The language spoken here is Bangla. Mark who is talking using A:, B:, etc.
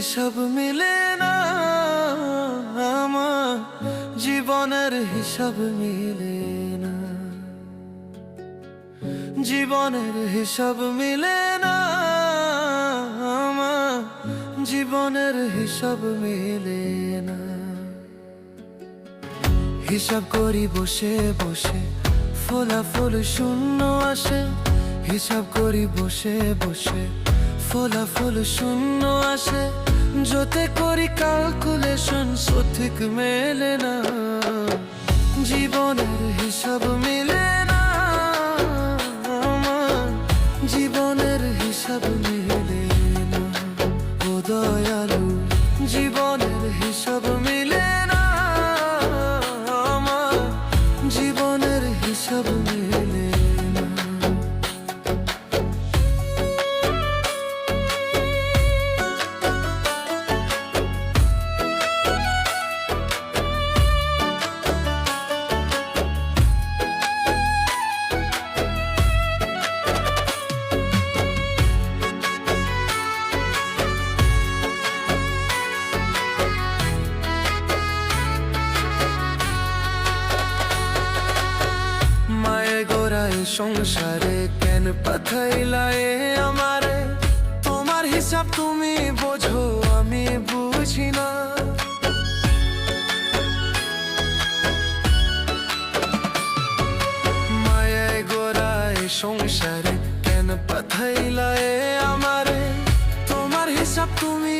A: হিসাব মিলে না, আমার জীবনের হিসাব মিলে না, জীবনের হিসাব মিলে না, আমার জীবনের হিসাব মিলে না। হিসাব করি বসে বসে, ফলাফল শূন্য আসে। হিসাব করি বসে বসে, ফলাফল শূন্য আসে। যতে করি ক্যালকুলেশন সঠিক মেলে না, জীবনের হিসাব মিলে না, আমার জীবনের হিসাব মিলে না। ও দয়ালু, জীবনের হিসাব মিলে না, আমার জীবনের হিসাব মিলে না। সংসারে কেন পাঠাইলা আমারে? তোমার হিসাব তুমি বোঝো, আমি বুঝি না। মায়ায় গোড়ায় সংসারে কেন পাঠাইলা আমারে? তোমার হিসাব তুমি